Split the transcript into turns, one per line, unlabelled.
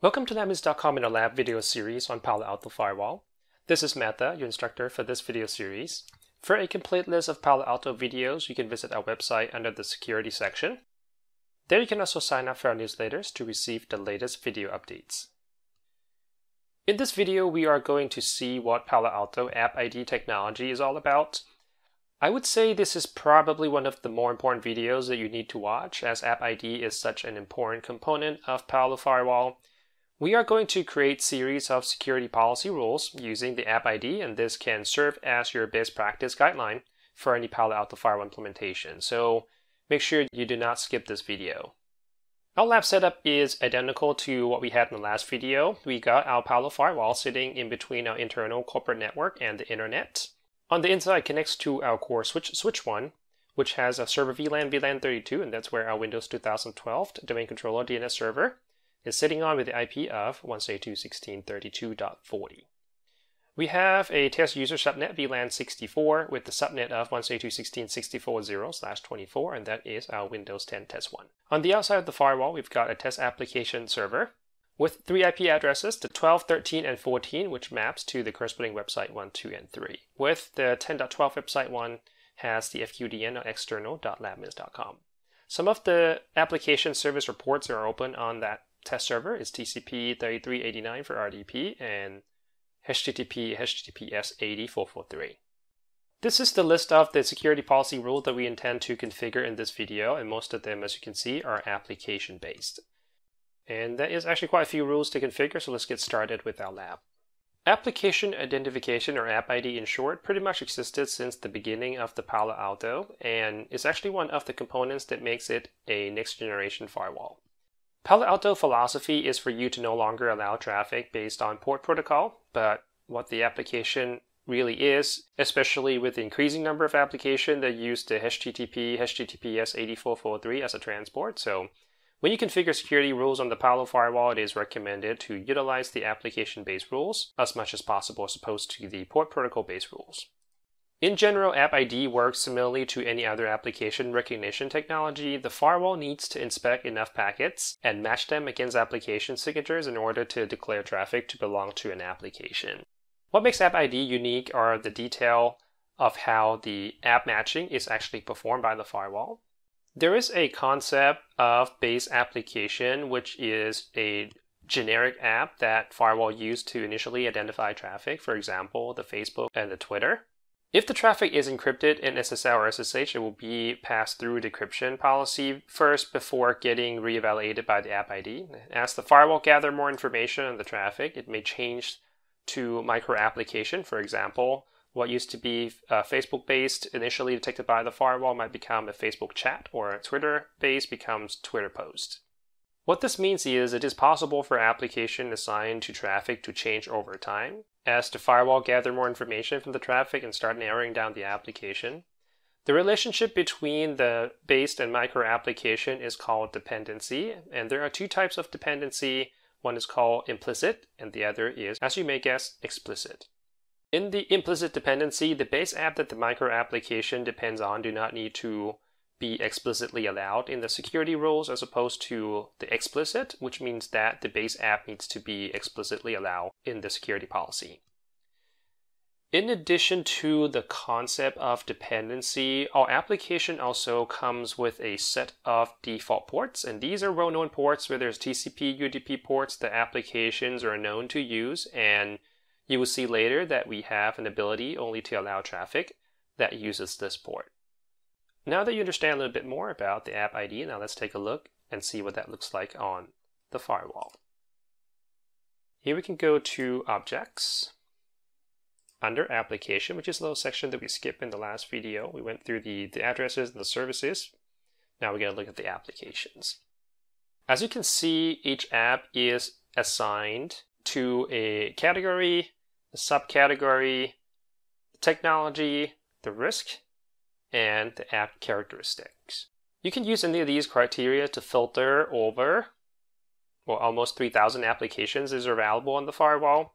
Welcome to LabMinutes.com in our lab video series on Palo Alto Firewall. This is Mehta, your instructor for this video series. For a complete list of Palo Alto videos, you can visit our website under the security section. There you can also sign up for our newsletters to receive the latest video updates. In this video, we are going to see what Palo Alto App ID technology is all about. I would say this is probably one of the more important videos that you need to watch, as App ID is such an important component of Palo Alto Firewall. We are going to create a series of security policy rules using the App ID, and this can serve as your best practice guideline for any Palo Alto Firewall implementation. So make sure you do not skip this video. Our lab setup is identical to what we had in the last video. We got our Palo Firewall sitting in between our internal corporate network and the internet. On the inside, it connects to our core switch 1, which has a server VLAN 32, and that's where our Windows 2012 domain controller DNS server is sitting on with the IP of 172.16.32.40. We have a test user subnet VLAN 64 with the subnet of 172.16.64.0/24, and that is our Windows 10 test 1. On the outside of the firewall, we've got a test application server with 3 IP addresses, the 12, 13, and 14, which maps to the corresponding website 1, 2, and 3. With the 10.12 website 1 has the FQDN or external.labminutes.com. Some of the application service reports that are open on that test server is TCP 3389 for RDP and HTTPS 8443. This is the list of the security policy rules that we intend to configure in this video, and most of them, as you can see, are application based. And there is actually quite a few rules to configure, so let's get started with our lab. Application identification, or App ID in short, pretty much existed since the beginning of the Palo Alto, and is actually one of the components that makes it a next generation firewall. Palo Alto philosophy is for you to no longer allow traffic based on port protocol, but what the application really is, especially with the increasing number of applications that use the HTTPS 8443 as a transport. So when you configure security rules on the Palo Firewall, it is recommended to utilize the application-based rules as much as possible as opposed to the port protocol-based rules. In general, App ID works similarly to any other application recognition technology. The firewall needs to inspect enough packets and match them against application signatures in order to declare traffic to belong to an application. What makes App ID unique are the detail of how the app matching is actually performed by the firewall. There is a concept of base application, which is a generic app that firewall used to initially identify traffic, for example, the Facebook and the Twitter. If the traffic is encrypted in SSL or SSH, it will be passed through decryption policy first before getting reevaluated by the App ID. As the firewall gathers more information on the traffic, it may change to micro application. For example, what used to be Facebook-based initially detected by the firewall might become a Facebook chat, or Twitter-based becomes Twitter post. What this means is it is possible for application assigned to traffic to change over time as the firewall gather more information from the traffic and start narrowing down the application. The relationship between the based and micro application is called dependency, and there are two types of dependency. One is called implicit, and the other is, as you may guess, explicit. In the implicit dependency, the base app that the micro application depends on do not need to be explicitly allowed in the security rules, as opposed to the explicit, which means that the base app needs to be explicitly allowed in the security policy. In addition to the concept of dependency, our application also comes with a set of default ports, and these are well-known ports where there's TCP, UDP ports that applications are known to use, and you will see later that we have an ability only to allow traffic that uses this port. Now that you understand a little bit more about the App ID, now let's take a look and see what that looks like on the firewall. Here we can go to Objects, under Application, which is a little section that we skipped in the last video. We went through the addresses and the services. Now we're going to look at the applications. As you can see, each app is assigned to a category, a subcategory, the technology, the risk, and the app characteristics. You can use any of these criteria to filter over, well, almost 3,000 applications is available on the firewall.